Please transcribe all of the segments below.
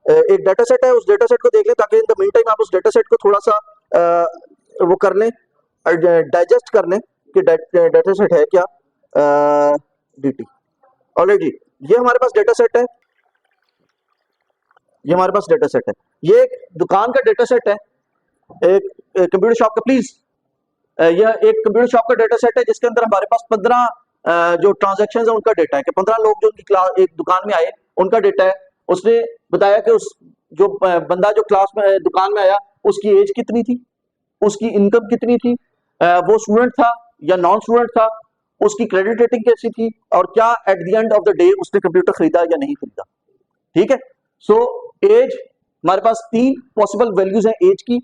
एक data set है, उस डाटा सेट को देख लें ताकि इन द मीन टाइम आप उस डाटा सेट को थोड़ा सा वो कर लें, डाइजेस्ट कर लें कि डाटा सेट है क्या। dt ऑलरेडी ये हमारे पास डाटा सेट है, ये हमारे पास डाटा सेट है, ये एक दुकान का डाटा सेट है, एक कंप्यूटर शॉप का, प्लीज यह एक कंप्यूटर शॉप का डाटा सेट है जिसके अंदर हमारे पास 15 जो ट्रांजैक्शंस है उनका डेटा है कि 15 लोग जो उनकी क्लास एक दुकान में आए उनका डेटा है। उसने बताया कि उस जो बंदा जो क्लास में दुकान में आया उसकी एज कितनी थी, उसकी इनकम कितनी थी, वो स्टूडेंट था या नॉन स्टूडेंट था, उसकी क्रेडिट रेटिंग कैसी थी, और क्या at the end of the day उसने कंप्यूटर खरीदा या नहीं खरीदा। ठीक है, सो एज हमारे पास 3 पॉसिबल वैल्यूज हैं एज की।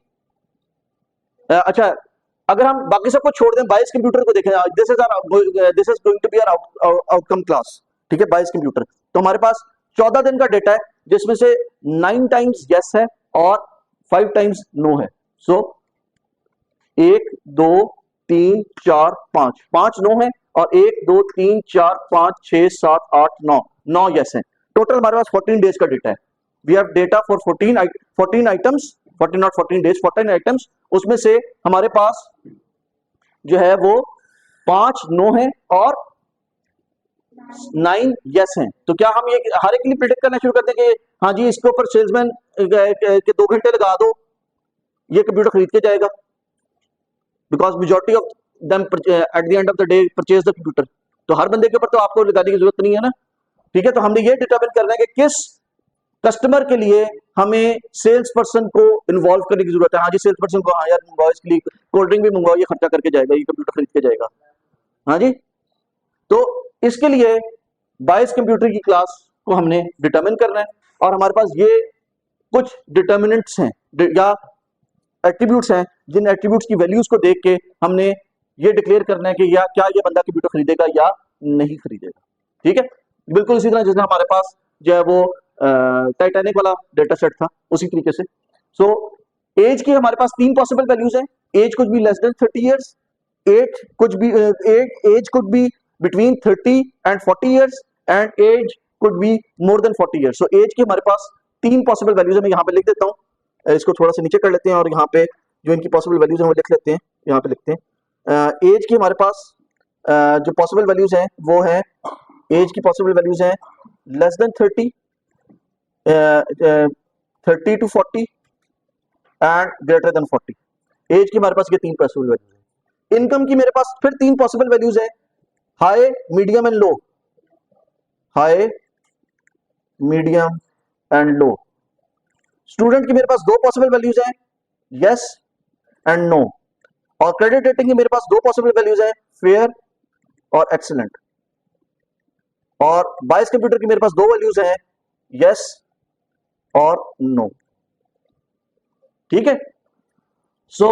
अच्छा, अगर हम बाकी सबको छोड़ दें, 22 कंप्यूटर को देखें, this is going to be our outcome class. ठीक है, 22 कंप्यूटर, तो हमारे पास 14 दिन का डेटा है जिसमें से 9 टाइम्स यस है और 5 टाइम्स नो है। सो 1 2 3 4 5 5 नो है और 1 2 3 4 5 6 7 8 9 यस है। टोटल हमारे पास 14 डेज का डेटा है। We have data for 14 items, 14 not 14 days, 14 items. उसमें से हमारे पास जो है वो 5 नो है और 9 यस हैं। तो क्या हम ये हर एक के लिए प्रिडिक्ट करना शुरू कर दें कि हाँ जी इसके ऊपर सेल्समैन के 2 घंटे लगा दो, ये कंप्यूटर खरीद के जाएगा, because majority of them at the end of the day purchase the computer. तो हर बंदे के ऊपर तो आपको लगाने की जरूरत नहीं है ना। ठीक है, तो हमने ये डिटरमिन करना है कि किस कस्टमर के लिए हमें सेल्स पर्सन को इन्वॉल्व करने की जरूरत है। हाँ जी, सेल्स पर्सन को, हाँ यार मंगवाओ, इसके लिए कोल्ड ड्रिंक भी मंगवाओ, ये खर्चा करके जाएगा, ये कंप्यूटर खरीद के जाएगा। हाँ जी, तो इसके लिए 22 कंप्यूटर की क्लास को हमने डिटरमिन करना है और हमारे पास ये कुछ डिटर्मिनेंट्स हैं या एट्रीब्यूट्स हैं जिन एट्रीब्यूट्स की वैल्यूज को देख के हमने ये डिक्लेयर करना है कि या क्या ये बंदा कंप्यूटर खरीदेगा या नहीं खरीदेगा। ठीक है, बिल्कुल इसी तरह जिसने हमारे पास जो है वो टाइटैनिक वाला डेटा सेट था उसी तरीके से। सो एज की हमारे पास 3 पॉसिबल वैल्यूज हैं। Age could be less than 30 years, age could be between 30 and 40 years and age could be more than 40 years. So age की हमारे पास 3 पॉसिबल वैल्यूज है। मैं यहाँ पे लिख देता हूँ, इसको थोड़ा सा नीचे कर लेते हैं और यहाँ पे जो इनकी पॉसिबल वैल्यूज हैं वो लिख लेते हैं, यहाँ पे लिखते हैं। एज की हमारे पास जो पॉसिबल वैल्यूज हैं वो है, एज की पॉसिबल वैल्यूज हैं less than 30, 30 to 40 and greater than 40। Age की हमारे पास ये 3 पॉसिबल वैल्यूज हैं। इनकम की मेरे पास फिर 3 पॉसिबल वैल्यूज हैं, high, medium and low, high, medium and low. Student की मेरे पास 2 पॉसिबल वैल्यूज हैं, यस एंड नो। और क्रेडिट रेटिंग की मेरे पास 2 पॉसिबल वैल्यूज हैं, फेयर और एक्सीलेंट। और 22 कंप्यूटर की मेरे पास 2 वैल्यूज हैं, यस और नो। ठीक है, so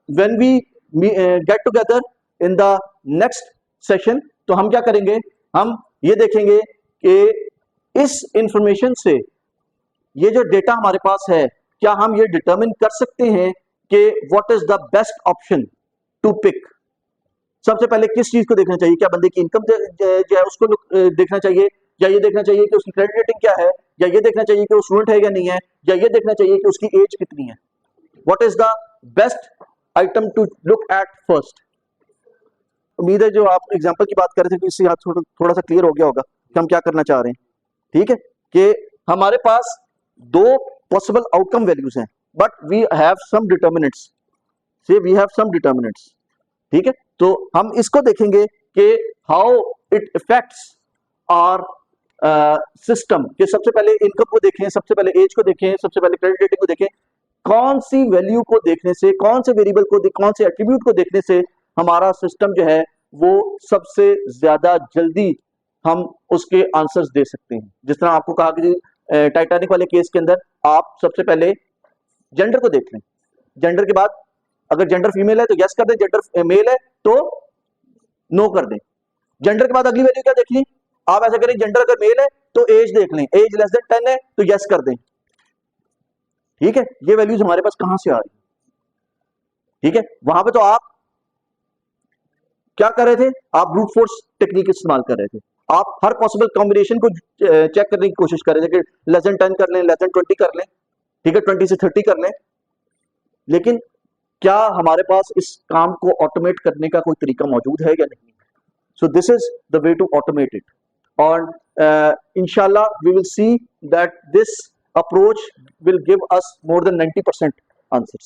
when we get together in the next session तो हम क्या करेंगे, हम ये देखेंगे कि इस इंफॉर्मेशन से ये जो डेटा हमारे पास है क्या हम ये डिटरमिन कर सकते हैं कि what is the best option to pick. सबसे पहले किस चीज को देखना चाहिए, क्या बंदे की इनकम जो है उसको देखना चाहिए, या ये देखना चाहिए कि उसकी क्रेडिट रेटिंग क्या है, या ये देखना चाहिए कि वो स्टूडेंट है या नहीं है, या ये देखना चाहिए कि उसकी एज कितनी है। What is the best item to look at first. उम्मीद है जो आप एग्जांपल की बात कर रहे थे इससे थोड़ा सा क्लियर हो गया होगा कि हम क्या करना चाह रहे हैं। ठीक है, कि हमारे पास 2 पॉसिबल आउटकम वैल्यूज हैं but we have some determinants, so we have some determinants. ठीक है, तो हम इसको देखेंगे कि how it affects our system, कि सबसे पहले इनकम को देखें, सबसे पहले एज को देखें, सबसे पहले क्रेडिट रेटिंग को देखें। कौन सी वैल्यू को देखने से, कौन से वेरिएबल को, कौन से एट्रीब्यूट को देखने से हमारा सिस्टम जो है वो सबसे ज्यादा जल्दी हम उसके आंसर्स दे सकते हैं। जिस तरह आपको कहा कि टाइटैनिक वाले केस के अंदर आप सबसे पहले जेंडर को देख लें, जेंडर के बाद अगर जेंडर फीमेल है तो यस कर दें, जेंडर मेल है तो नो कर दें। जेंडर के बाद अगली वैल्यू क्या देखनी, आप ऐसा करें, जेंडर अगर मेल है तो एज देख लें, एज लेस देन 10 है तो यस कर दें। ठीक है, ये वैल्यूज हमारे पास कहां से आ रही है। ठीक है, वहां पे तो आप क्या कर रहे थे, आप ब्रूट फोर्स टेक्निक इस्तेमाल कर रहे थे। आप हर पॉसिबल कॉम्बिनेशन को चेक करने की कोशिश करें, जैसे लेस देन 10 कर लें, लेस देन 20 कर लें, ठीक है, 20 से 30 कर लें, लेकिन क्या हमारे पास इस काम को ऑटोमेट करने का कोई तरीका मौजूद है या नहीं? So this is the way to automate it, और inshallah we will see that this approach will give us more than 90% answers.